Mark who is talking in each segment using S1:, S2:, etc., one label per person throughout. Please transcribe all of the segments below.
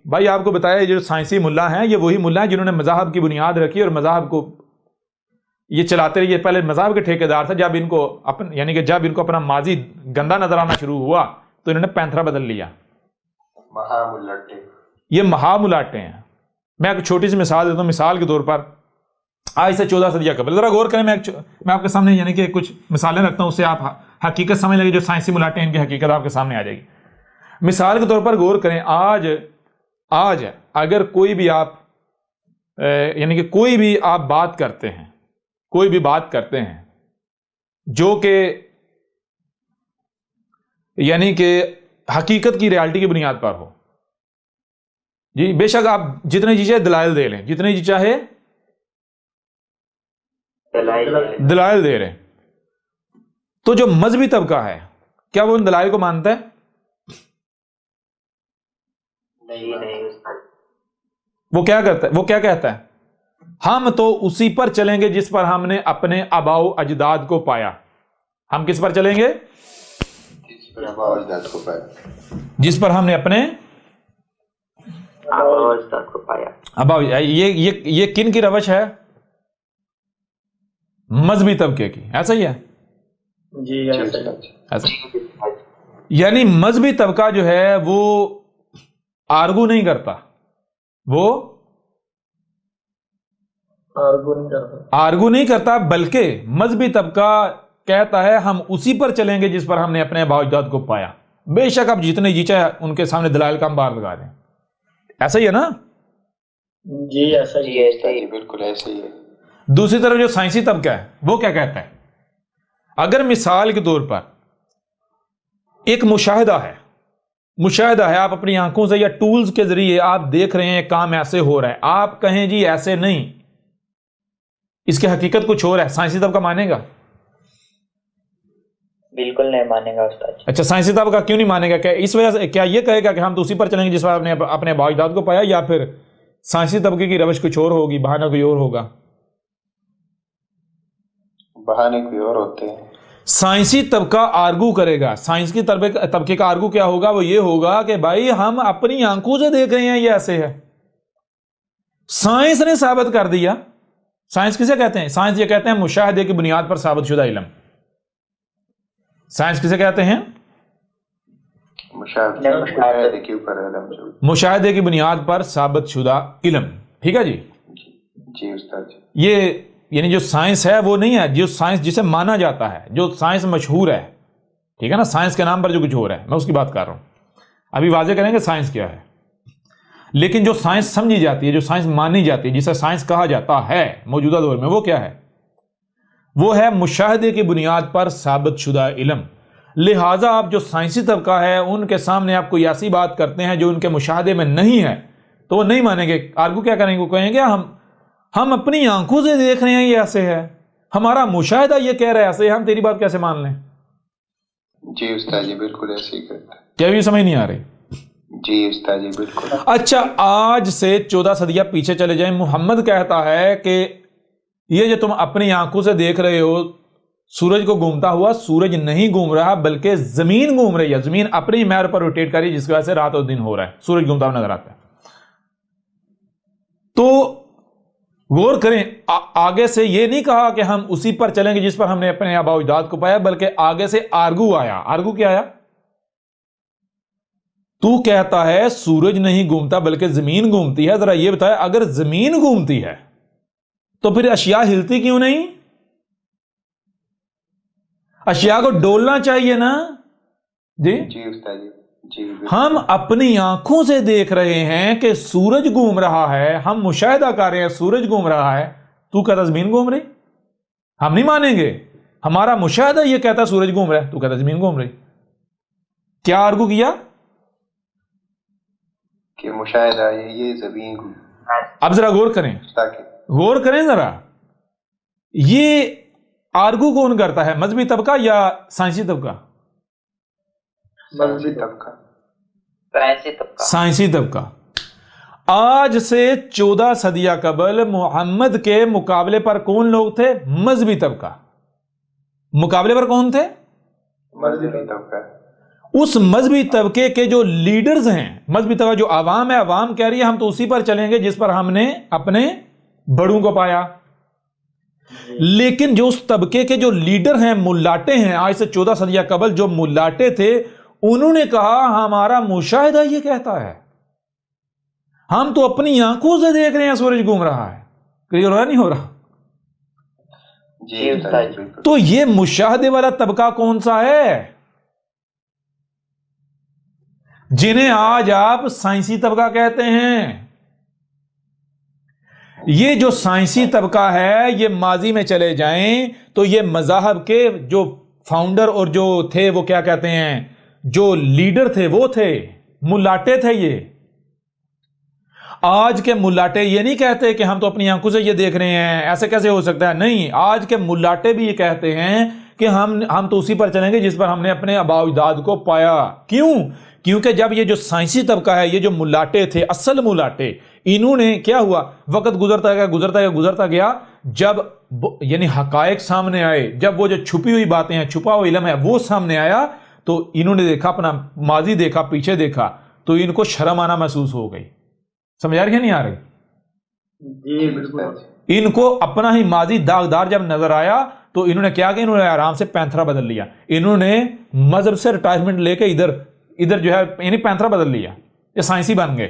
S1: بھائی آپ کو بتایا جو سائنسی ملا ہیں یہ وہی ملا ہیں جنہوں نے مذاہب کی بنیاد رکھی اور مذاہب کو یہ چلاتے رہے. پہلے مذاہب کے ٹھیکیدار تھے. جب ان کو یعنی کہ جب ان کو اپنا ماضی گندا نظر آنا شروع ہوا تو انہوں نے پینترا بدل لیا. یہ مہا ملاٹے ہیں. میں ایک چھوٹی سی مثال دیتا ہوں. مثال کے طور پر آج سے 14 صدیہ قبل, ذرا غور کریں. میں آپ کے سامنے یعنی کہ کچھ مثالیں رکھتا ہوں, اس سے آپ حقیقت سمجھ لیں گے. جو سائنسی ملاٹے ہیں ان کی حقیقت آپ کے سامنے آ جائے گی. مثال کے طور پر غور کریں. آج اگر کوئی بھی آپ یعنی کہ کوئی بھی آپ بات کرتے ہیں, کوئی بھی بات کرتے ہیں جو کہ یعنی کہ حقیقت کی ریالٹی کی بنیاد پر ہو, جی بے شک آپ جتنے جی چاہے دلائل دے لیں, جتنے جی چاہے دلائل دے رہے ہیں, تو جو مذہبی طبقہ ہے کیا وہ ان دلائل کو مانتا ہے؟
S2: نہیں.
S1: وہ کیا کرتا ہے؟ وہ کیا کہتا ہے؟ ہم تو اسی پر چلیں گے جس پر ہم نے اپنے آباء و اجداد کو پایا. ہم کس پر چلیں گے؟
S3: جس پر آباء و اجداد کو پایا.
S1: جس پر ہم نے اپنے
S2: آباء و اجداد کو پایا.
S1: یہ کن کی روش ہے؟ مذہبی طبقے کی. ایسا ہی ہے
S2: جی
S1: ایسا. یعنی مذہبی طبقہ جو ہے وہ آرگو نہیں کرتا, وہ آرگو نہیں کرتا, بلکہ مذہبی طبقہ کہتا ہے ہم اسی پر چلیں گے جس پر ہم نے اپنے آباء و اجداد کو پایا. بے شک آپ جتنے جی چاہے ان کے سامنے دلائل کا انبار لگا دیں. ایسا ہی ہے نا؟
S2: جی ایسا ہی
S3: بالکل ایسا ہی ہے.
S1: دوسری طرف جو سائنسی طبقہ ہے وہ کیا کہتا ہے؟ اگر مثال کے طور پر ایک مشاہدہ ہے, آپ اپنی آنکھوں سے یا ٹولز کے ذریعے آپ دیکھ رہے ہیں کام ایسے ہو رہا ہے, آپ کہیں جی ایسے نہیں, اس کی حقیقت کچھ اور ہے, سائنسی طبقہ مانے گا؟
S2: بالکل نہیں مانے گا استاد.
S1: اچھا سائنسی طبقہ کیوں نہیں مانے گا؟ کیا اس وجہ سے, کیا یہ کہے گا کہ ہم تو اسی پر چلیں گے جس پر اپنے آباء و اجداد کو پایا, یا پھر سائنسی طبقے کی روش کچھ اور ہوگی, بہانہ کوئی اور ہوگا؟
S3: بہانے کوئی اور ہوتے ہیں.
S1: سائنسی طبقہ آرگو کرے گا. سائنس کی طبقے کا آرگو کیا ہوگا؟ وہ یہ ہوگا کہ بھائی ہم اپنی آنکھوں سے دیکھ رہے ہیں یہ ایسے ہے, سائنس نے ثابت کر دیا. سائنس کسے کہتے ہیں؟ سائنس یہ کہتے ہیں مشاہدے کی بنیاد پر ثابت شدہ علم. سائنس کسے کہتے ہیں؟ مشاہدے کی بنیاد پر ثابت شدہ علم. ٹھیک ہے جی.
S3: جی استاد.
S1: یہ یعنی جو سائنس ہے وہ نہیں ہے جو سائنس جسے مانا جاتا ہے, جو سائنس مشہور ہے, ٹھیک ہے نا, سائنس کے نام پر جو کچھ ہو رہا ہے, میں اس کی بات کر رہا ہوں. ابھی واضح کریں گے سائنس کیا ہے. لیکن جو سائنس سمجھی جاتی ہے, جو سائنس مانی جاتی ہے, جسے سائنس کہا جاتا ہے موجودہ دور میں, وہ کیا ہے؟ وہ ہے مشاہدے کی بنیاد پر ثابت شدہ علم. لہٰذا آپ جو سائنسی طبقہ ہے ان کے سامنے آپ کوئی ایسی بات کرتے ہیں جو ان کے مشاہدے میں نہیں ہے تو وہ نہیں مانیں گے. آرگو کیا کریں گے؟ وہ کہیں گے ہم اپنی آنکھوں سے دیکھ رہے ہیں یہ ایسے ہے, ہمارا مشاہدہ یہ کہہ رہا ہے ایسے ہے, ہم تیری بات کیسے مان لیں؟
S3: جی استاد جی بالکل ایسے ہی کرتا ہے.
S1: کیا بھی سمجھ نہیں آ رہی؟
S3: جی استاد جی بالکل.
S1: اچھا آج سے 14 صدیہ پیچھے چلے جائیں. محمد کہتا ہے کہ یہ جو تم اپنی آنکھوں سے دیکھ رہے ہو سورج کو گھومتا ہوا, سورج نہیں گھوم رہا بلکہ زمین گھوم رہی ہے. زمین اپنی محور پر روٹیٹ کر رہی ہے جس کی وجہ سے رات اور دن ہو رہا ہے, سورج گھومتا ہوا نظر آتا ہے. تو غور کریں, آگے سے یہ نہیں کہا کہ ہم اسی پر چلیں گے جس پر ہم نے اپنے آباء و اجداد کو پایا, بلکہ آگے سے آرگو آیا. آرگو کیا آیا؟ تو کہتا ہے سورج نہیں گھومتا بلکہ زمین گھومتی ہے. ذرا یہ بتائے اگر زمین گھومتی ہے تو پھر اشیاء ہلتی کیوں نہیں؟ اشیاء کو ڈولنا چاہیے نا. جی
S3: جی استاد جی. جی
S1: ہم اپنی آنکھوں سے دیکھ رہے ہیں کہ سورج گھوم رہا ہے, ہم مشاہدہ کر رہے ہیں سورج گھوم رہا ہے, تو کہتا زمین گھوم رہی. ہم نہیں مانیں گے, ہمارا مشاہدہ یہ کہتا سورج گھوم رہا ہے, تو کہتا زمین گھوم رہی. کیا آرگو کیا؟
S3: کہ مشاہدہ یہ زمین کو.
S1: اب ذرا غور کریں ذرا, یہ آرگو کون کرتا ہے, مذہبی طبقہ یا سائنسی طبقہ؟ سائنسی طبقہ. آج سے 14 صدیہ قبل محمد کے مقابلے پر کون لوگ تھے؟ مذہبی طبقہ. مقابلے پر کون تھے؟
S3: مذہبی طبقہ.
S1: اس مذہبی طبقے کے جو لیڈرز ہیں، مذہبی طبقہ جو عوام ہے، عوام کہہ رہی ہے ہم تو اسی پر چلیں گے جس پر ہم نے اپنے بڑوں کو پایا. لیکن جو اس طبقے کے جو لیڈر ہیں، ملاٹے ہیں، آج سے 14 صدیہ قبل جو ملاٹے تھے، انہوں نے کہا ہمارا مشاہدہ یہ کہتا ہے، ہم تو اپنی آنکھوں سے دیکھ رہے ہیں سورج گھوم رہا ہے. کلیئر ہو رہا نہیں ہو رہا؟
S3: جی استاد جی بالکل.
S1: تو یہ مشاہدے والا طبقہ کون سا ہے جنہیں آج آپ سائنسی طبقہ کہتے ہیں؟ یہ جو سائنسی طبقہ ہے، یہ ماضی میں چلے جائیں تو یہ مذاہب کے جو فاؤنڈر اور جو تھے وہ کیا کہتے ہیں، جو لیڈر تھے وہ تھے ملاٹے تھے. یہ آج کے ملاٹے یہ نہیں کہتے کہ ہم تو اپنی آنکھوں سے یہ دیکھ رہے ہیں، ایسے کیسے ہو سکتا ہے؟ نہیں، آج کے ملاٹے بھی یہ کہتے ہیں کہ ہم تو اسی پر چلیں گے جس پر ہم نے اپنے آباء و اجداد کو پایا. کیوں؟ کیونکہ جب یہ جو سائنسی طبقہ ہے، یہ جو ملاٹے تھے، اصل ملاٹے، انہوں نے کیا ہوا، وقت گزرتا گیا، جب یعنی حقائق سامنے آئے، جب وہ جو چھپی ہوئی باتیں ہیں، چھپا ہوا علم ہے وہ سامنے آیا، تو انہوں نے دیکھا، اپنا ماضی دیکھا، پیچھے دیکھا، تو ان کو شرم آنا محسوس ہو گئی. سمجھ آ رہی ہے نہیں آ رہی؟
S2: جی بالکل.
S1: ان کو اپنا ہی ماضی داغدار جب نظر آیا تو انہوں نے کیا کہ انہوں نے آرام سے پینتھرا بدل لیا. انہوں نے مذہب سے ریٹائرمنٹ لے کے ادھر جو ہے یعنی پینتھرا بدل لیا، یہ سائنسی بن گئے.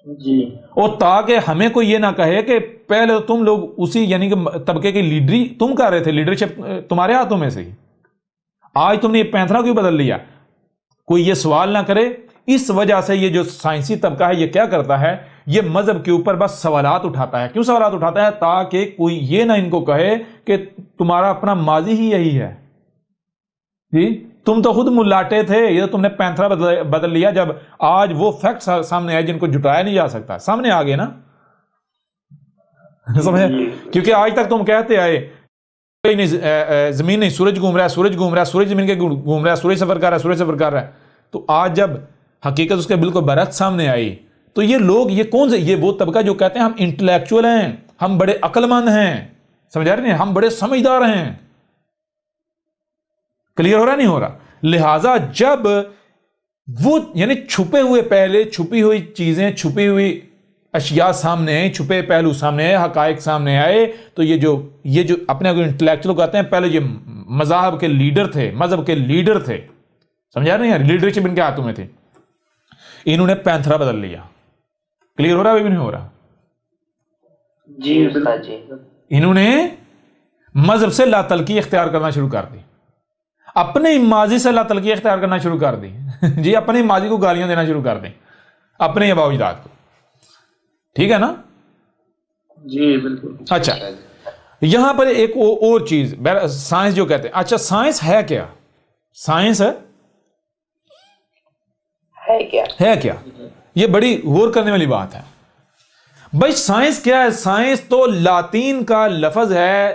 S2: جی.
S1: اور تاکہ ہمیں کوئی یہ نہ کہے کہ پہلے تو تم لوگ اسی یعنی کہ طبقے کی لیڈری تم کر رہے تھے، لیڈرشپ تمہارے ہاتھوں میں سے ہی، آج تم نے یہ پینتھرا کیوں بدل لیا؟ کوئی یہ سوال نہ کرے. اس وجہ سے یہ جو سائنسی طبقہ ہے یہ کیا کرتا ہے، یہ مذہب کے اوپر بس سوالات اٹھاتا ہے. کیوں سوالات اٹھاتا ہے؟ تاکہ کوئی یہ نہ ان کو کہے کہ تمہارا اپنا ماضی ہی یہی ہے. جی تم تو خود ملاٹے تھے، یہ تم نے پینتھرا بدل لیا. جب آج وہ فیکٹ سامنے آئے جن کو جٹایا نہیں جا سکتا، سامنے آ گئے نا. سمجھے؟ کیونکہ آج تک تم کہتے آئے زمین نہیں، سورج گھوم رہا ہے، سورج گھوم رہا ہے، سورج زمین کے گھوم رہا ہے، سورج سفر کر رہا ہے، سورج سفر کر رہا ہے. تو آج جب حقیقت اس کے بالکل برعکس سامنے آئی تو یہ لوگ، یہ کون سے، یہ وہ طبقہ جو کہتے ہیں ہم انٹلیکچوئل ہیں، ہم بڑے عقل مند ہیں، سمجھ آ رہی ہیں، ہم بڑے سمجھدار ہیں. کلیئر ہو رہا نہیں ہو رہا؟ لہذا جب وہ یعنی چھپے ہوئے، پہلے چھپی ہوئی چیزیں، چھپی ہوئی اشیاء سامنے آئیں، چھپے پہلو سامنے آئے، حقائق سامنے آئے، تو یہ جو اپنے کو انٹلیکچوئل کہتے ہیں، پہلے یہ مذاہب کے لیڈر تھے، مذہب کے لیڈر تھے، سمجھا نہیں یار، لیڈرشپ ان کے ہاتھوں میں تھی، انہوں نے پینتھرا بدل لیا. کلیئر ہو رہا ہے بھی نہیں ہو رہا؟
S2: جی استاد جی.
S1: انہوں نے مذہب سے لا تلقی اختیار کرنا شروع کر دی، اپنے ماضی سے لا تلقی اختیار کرنا شروع کر دی. جی اپنے ماضی کو گالیاں دینا شروع کر دیں، اپنے آباء و اجداد کو. ٹھیک ہے نا؟
S2: جی بالکل.
S1: اچھا یہاں پر ایک اور چیز، سائنس جو کہتے ہیں، اچھا سائنس ہے کیا؟ سائنس ہے کیا؟ یہ بڑی غور کرنے والی بات ہے. بھائی سائنس کیا ہے؟ سائنس تو لاطین کا لفظ ہے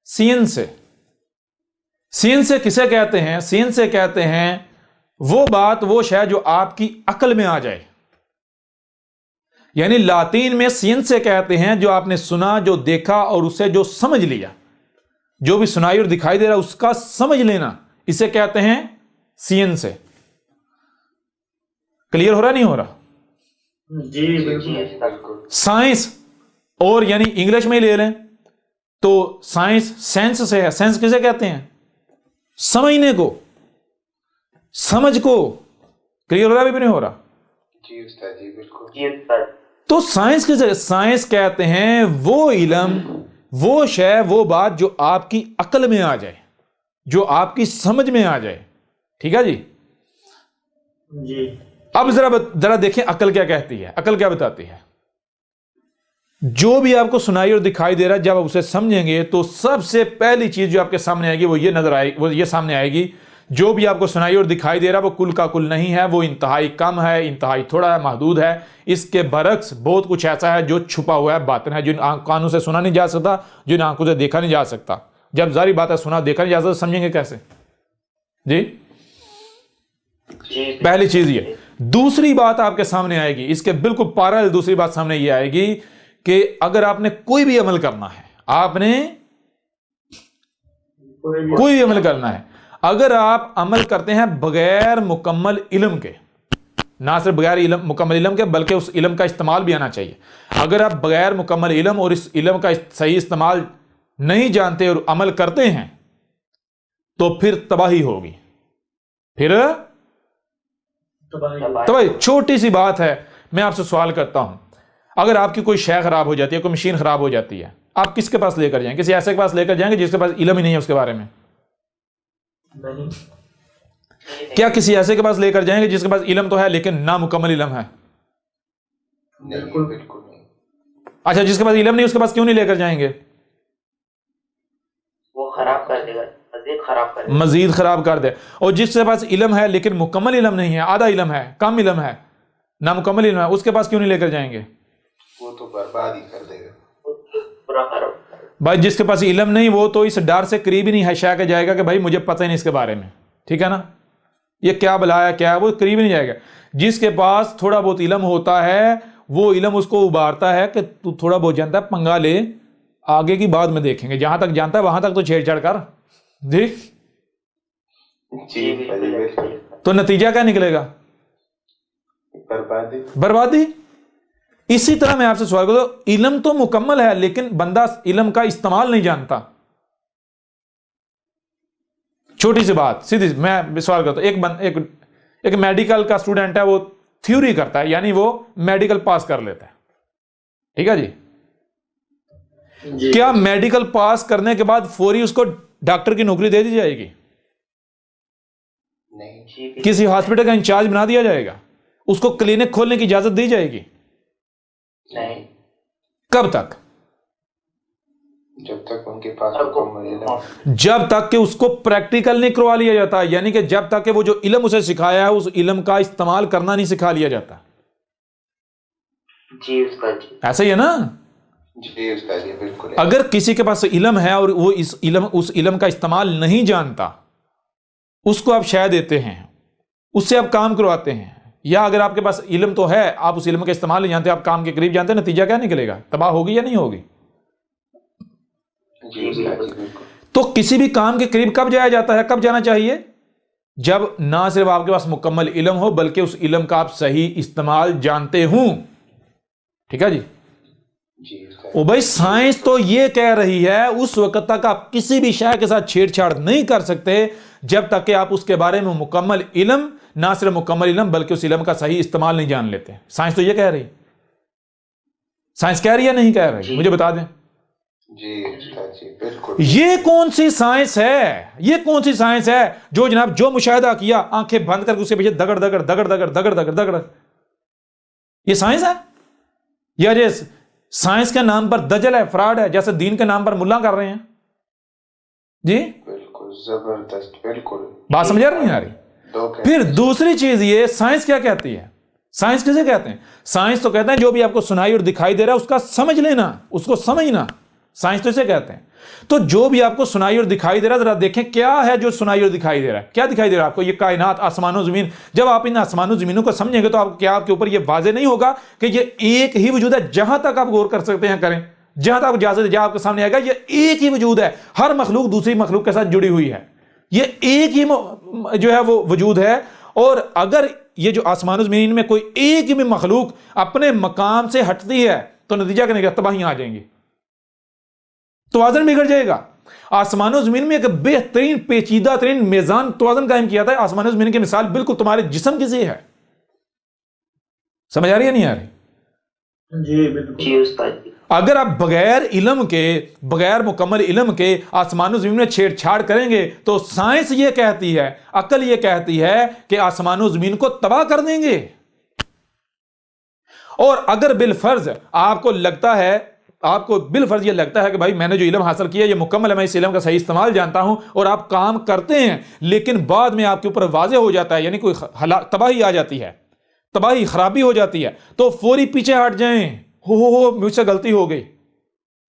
S1: سینس سے. سینس سے کسے کہتے ہیں؟ سینس سے کہتے ہیں وہ بات، وہ شے جو آپ کی عقل میں آ جائے. یعنی لاطین میں سینس سے کہتے ہیں جو آپ نے سنا، جو دیکھا اور اسے جو سمجھ لیا، جو بھی سنائی اور دکھائی دے رہا اس کا سمجھ لینا، اسے کہتے ہیں سینس سے. کلیئر ہو رہا نہیں ہو رہا؟
S2: جی بالکل.
S3: سائنس
S1: اور یعنی انگلش میں ہی لے لیں تو سائنس سینس سے ہے. سینس کسے کہتے ہیں؟ سمجھنے کو، سمجھ کو. کلیئر ہو رہا بھی نہیں ہو رہا؟
S3: جی استاد جی بالکل.
S2: جی استاد.
S1: تو سائنس کسے؟ سائنس کہتے ہیں وہ علم، وہ شے، وہ بات جو آپ کی عقل میں آ جائے، جو آپ کی سمجھ میں آ جائے. ٹھیک ہے جی؟
S2: جی.
S1: اب ذرا دیکھیں عقل کیا کہتی ہے، عقل کیا بتاتی ہے. جو بھی آپ کو سنائی اور دکھائی دے رہا ہے، جب آپ اسے سمجھیں گے تو سب سے پہلی چیز جو آپ کے سامنے آئے گی وہ یہ نظر آئے گی، وہ یہ سامنے آئے گی، جو بھی آپ کو سنائی اور دکھائی دے رہا ہے وہ کل کا کل نہیں ہے، وہ انتہائی کم ہے، انتہائی تھوڑا ہے، محدود ہے. اس کے برعکس بہت کچھ ایسا ہے جو چھپا ہوا ہے، باطن ہے، جن کانوں سے سنا نہیں جا سکتا، جن آنکھوں سے دیکھا نہیں جا سکتا. جب ظاہری بات ہے سنا دیکھا نہیں جا سکتا، سمجھیں گے کیسے؟ جی پہلی چیز یہ. دوسری بات آپ کے سامنے آئے گی، اس کے بالکل پیرالل دوسری بات سامنے یہ آئے گی کہ اگر آپ نے کوئی بھی عمل کرنا ہے، آپ نے کوئی بھی عمل کرنا ہے، اگر آپ عمل کرتے ہیں بغیر مکمل علم کے، نہ صرف بغیر مکمل علم کے بلکہ اس علم کا استعمال بھی آنا چاہیے، اگر آپ بغیر مکمل علم اور اس علم کا صحیح استعمال نہیں جانتے اور عمل کرتے ہیں تو پھر تباہی ہوگی، پھر تباہی۔ چھوٹی سی بات ہے، میں آپ سے سوال کرتا ہوں، اگر آپ کی کوئی شے خراب ہو جاتی ہے، کوئی مشین خراب ہو جاتی ہے، آپ کس کے پاس لے کر جائیں؟ کسی ایسے کے پاس لے کر جائیں گے جس کے پاس علم ہی نہیں ہے اس کے بارے میں؟
S2: نہیں،
S1: کیا کسی ایسے کے پاس لے کر جائیں گے جس کے پاس علم تو ہے لیکن نامکمل علم ہے؟
S3: بالکل بالکل نہیں۔
S1: اچھا، جس کے پاس علم نہیں اس کے پاس کیوں نہیں لے کر جائیں گے؟
S2: وہ خراب کر دے گا، مزید خراب کر دے گا۔
S1: مزید خراب کر دے۔ اور جس کے پاس علم ہے لیکن مکمل علم نہیں ہے، آدھا علم ہے، کم علم ہے، نامکمل علم ہے، اس کے پاس کیوں نہیں لے کر جائیں گے؟
S3: وہ تو برباد ہی کر دے گا۔
S2: پورا خراب۔
S1: بھائی جس کے پاس علم نہیں وہ تو اس ڈر سے قریب ہی نہیں ہے شاہ کے جائے گا کہ بھائی مجھے پتہ ہی نہیں اس کے بارے میں، ٹھیک ہے نا، یہ کیا بلایا کیا ہے، وہ قریب ہی نہیں جائے گا۔ جس کے پاس تھوڑا بہت علم ہوتا ہے وہ علم اس کو ابھارتا ہے کہ تو تھوڑا بہت جانتا ہے، پنگا لے، آگے کی بعد میں دیکھیں گے، جہاں تک جانتا ہے وہاں تک تو چھیڑ چھاڑ کر، جی
S3: جی بالکل۔
S1: تو نتیجہ کیا نکلے گا؟
S3: بربادی۔
S1: بربادی۔ اسی طرح میں آپ سے سوال کرتا ہوں، علم تو مکمل ہے لیکن بندہ علم کا استعمال نہیں جانتا۔ چھوٹی سی بات، سیدھی میں سوال کرتا ہوں، ایک میڈیکل کا اسٹوڈنٹ ہے، وہ تھیوری کرتا ہے، یعنی وہ میڈیکل پاس کر لیتا ہے، ٹھیک ہے جی، کیا میڈیکل پاس کرنے کے بعد فوری اس کو ڈاکٹر کی نوکری دے دی جائے گی؟
S3: نہیں۔
S1: کسی ہاسپٹل کا انچارج بنا دیا جائے گا؟ اس کو کلینک کھولنے کی اجازت دی جائے گی؟
S2: نہیں۔
S1: کب تک؟
S3: جب تک ان کے پاس مکمل علم،
S1: جب تک کہ اس کو پریکٹیکل نہیں کروا لیا جاتا، یعنی کہ جب تک کہ وہ جو علم اسے سکھایا ہے اس علم کا استعمال کرنا نہیں سکھا لیا جاتا۔
S2: جی استاد جی،
S1: ایسا ہی ہے نا؟
S3: جی استاد جی بالکل۔
S1: اگر کسی کے پاس علم ہے اور وہ اس علم کا استعمال نہیں جانتا، اس کو آپ شے دیتے ہیں، اس سے آپ کام کرواتے ہیں، یا اگر آپ کے پاس علم تو ہے آپ اس علم کا استعمال نہیں جانتے، آپ کام کے قریب جانتے ہیں، نتیجہ کیا نکلے گا؟ تباہ ہوگی یا نہیں ہوگی؟
S3: جی استاد جی بالکل۔
S1: تو کسی بھی کام کے قریب کب جایا جاتا ہے، کب جانا چاہیے؟ جب نہ صرف آپ کے پاس مکمل علم ہو بلکہ اس علم کا آپ صحیح استعمال جانتے ہوں، ٹھیک ہے جی؟
S3: جی استاد۔
S1: او بھائی سائنس تو یہ کہہ رہی ہے اس وقت تک آپ کسی بھی شے کے ساتھ چھیڑ چھاڑ نہیں کر سکتے جب تک کہ آپ اس کے بارے میں مکمل علم، نہ صرف مکمل علم بلکہ اس علم کا صحیح استعمال نہیں جان لیتے۔ سائنس تو یہ کہہ رہی، سائنس کہہ رہی یا نہیں کہہ رہی؟ مجھے بتا دیں۔
S3: جی استاد جی بالکل۔
S1: یہ کون سی سائنس ہے، یہ کون سی سائنس ہے جو جناب جو مشاہدہ کیا آنکھیں بند کر کے اس کے پیچھے دگڑ دگڑ دگڑ دگڑ دگڑ دگڑ دگڑ، یہ سائنس ہے؟ یا جیسے سائنس کے نام پر دجل ہے، فراڈ ہے، جیسے دین کے نام پر ملا کر رہے ہیں؟ جی
S3: بالکل زبردست، بالکل
S1: بات سمجھ نہیں آ رہی؟ پھر دوسری چیز یہ، سائنس کیا کہتی ہے؟ سائنس کسے کہتے ہیں؟ سائنس تو کہتے ہیں جو بھی آپ کو سنائی اور دکھائی دے رہا ہے اس کا سمجھ لینا، اس کو سمجھنا، سائنس تو اسے کہتے ہیں۔ تو جو بھی آپ کو سنائی اور دکھائی دے رہا ہے ذرا دیکھیں کیا ہے جو سنائی اور دکھائی دے رہا ہے، کیا دکھائی دے رہا ہے آپ کو؟ یہ کائنات، آسمان و زمین۔ جب آپ ان آسمان و زمینوں کو سمجھیں گے تو آپ کیا آپ کے اوپر یہ واضح نہیں ہوگا کہ یہ ایک ہی وجود ہے؟ جہاں تک آپ غور کر سکتے ہیں کریں، جہاں تک اجازت جہاں آپ کے سامنے آئے گا، یہ ایک ہی وجود ہے، ہر مخلوق دوسری مخلوق کے ساتھ جڑی ہوئی ہے، یہ ایک ہی جو ہے وہ وجود ہے۔ اور اگر یہ جو آسمان و زمین میں کوئی ایک بھی مخلوق اپنے مقام سے ہٹتی ہے تو نتیجہ کیا نکلے گا؟ تباہیاں آ جائیں گی، توازن بگڑ جائے گا۔ آسمان و زمین میں ایک بہترین پیچیدہ ترین میزان توازن قائم کیا تھا۔ آسمان و زمین کی مثال بالکل تمہارے جسم کی سی ہے، سمجھ آ رہی ہے نہیں آ رہی؟
S2: جی بالکل جی استاد جی۔
S1: اگر آپ بغیر علم کے، بغیر مکمل علم کے آسمان و زمین میں چھیڑ چھاڑ کریں گے تو سائنس یہ کہتی ہے، عقل یہ کہتی ہے کہ آسمان و زمین کو تباہ کر دیں گے۔ اور اگر بالفرض آپ کو لگتا ہے، آپ کو بالفرض یہ لگتا ہے کہ بھائی میں نے جو علم حاصل کیا یہ مکمل ہے، میں اس علم کا صحیح استعمال جانتا ہوں، اور آپ کام کرتے ہیں لیکن بعد میں آپ کے اوپر واضح ہو جاتا ہے، یعنی کوئی تباہی آ جاتی ہے، تباہی خرابی ہو جاتی ہے، تو فوری پیچھے ہٹ جائیں۔ ہو مجھ سے غلطی ہو گئی،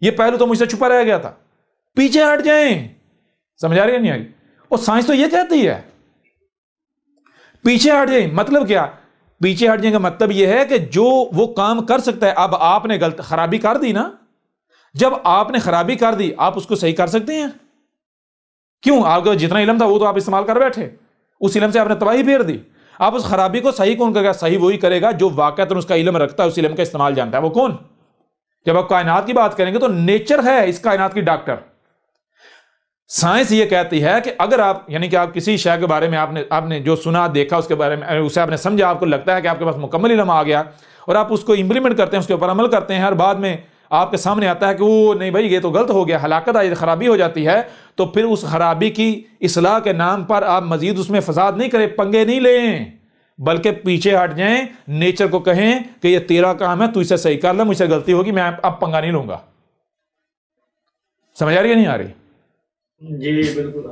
S1: یہ پہلو تو مجھ سے چھپا رہ گیا تھا، پیچھے ہٹ جائیں۔ سمجھ آ رہی ہے نہیں آ رہی؟ اور سائنس تو یہ کہتی ہے پیچھے ہٹ جائیں۔ مطلب کیا؟ پیچھے ہٹ جائیں کا مطلب یہ ہے کہ جو وہ کام کر سکتا ہے، اب آپ نے خرابی کر دی نا، جب آپ نے خرابی کر دی آپ اس کو صحیح کر سکتے ہیں؟ کیوں؟ آپ کا جتنا علم تھا وہ تو آپ استعمال کر بیٹھے، اس علم سے آپ نے تباہی پھیر دی. آپ اس خرابی کو صحیح کون کرے گا؟ صحیح وہی کرے گا جو واقعتاً اس کا علم رکھتا ہے، اس علم کا استعمال جانتا ہے. وہ کون؟ جب آپ کائنات کی بات کریں گے تو نیچر ہے اس کائنات کی ڈاکٹر. سائنس یہ کہتی ہے کہ اگر آپ، یعنی کہ آپ کسی شے کے بارے میں آپ نے جو سنا دیکھا، اس کے بارے میں اسے آپ نے سمجھا، آپ کو لگتا ہے کہ آپ کے پاس مکمل علم آ گیا، اور آپ اس کو امپلیمنٹ کرتے ہیں، اس کے اوپر عمل کرتے ہیں، ہر بعد میں آپ کے سامنے آتا ہے کہ وہ نہیں بھائی یہ تو غلط ہو گیا، ہلاکت آئی، خرابی ہو جاتی ہے، تو پھر اس خرابی کی اصلاح کے نام پر آپ مزید اس میں فساد نہیں کریں، پنگے نہیں لیں، بلکہ پیچھے ہٹ جائیں، نیچر کو کہیں کہ یہ تیرا کام ہے، تو اسے صحیح کر لے، مجھ سے غلطی ہوگی، میں اب پنگا نہیں لوں گا. سمجھ آ رہی ہے نہیں آ رہی؟
S2: جی بالکل.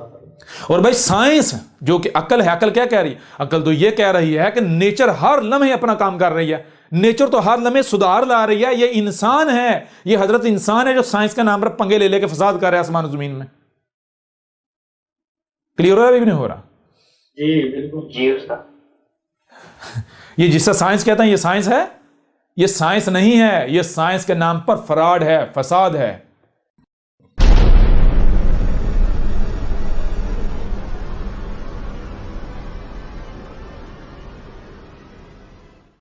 S1: اور بھائی سائنس جو کہ عقل ہے، عقل کیا کہہ رہی ہے؟ عقل تو یہ کہہ رہی ہے کہ نیچر ہر لمحے اپنا کام کر رہی ہے، نیچر تو ہر لمحے سدھار لا رہی ہے. یہ انسان ہے، یہ حضرت انسان ہے جو سائنس کے نام پر پنگے لے کے فساد کر رہا ہے آسمان و زمین میں. کلیئر ہو رہا ہے بھی نہیں ہو رہا؟
S2: جی بالکل. جی استاد.
S1: یہ جس سے سائنس کہتا ہے یہ سائنس ہے، یہ سائنس نہیں ہے، یہ سائنس کے نام پر فراڈ ہے، فساد ہے.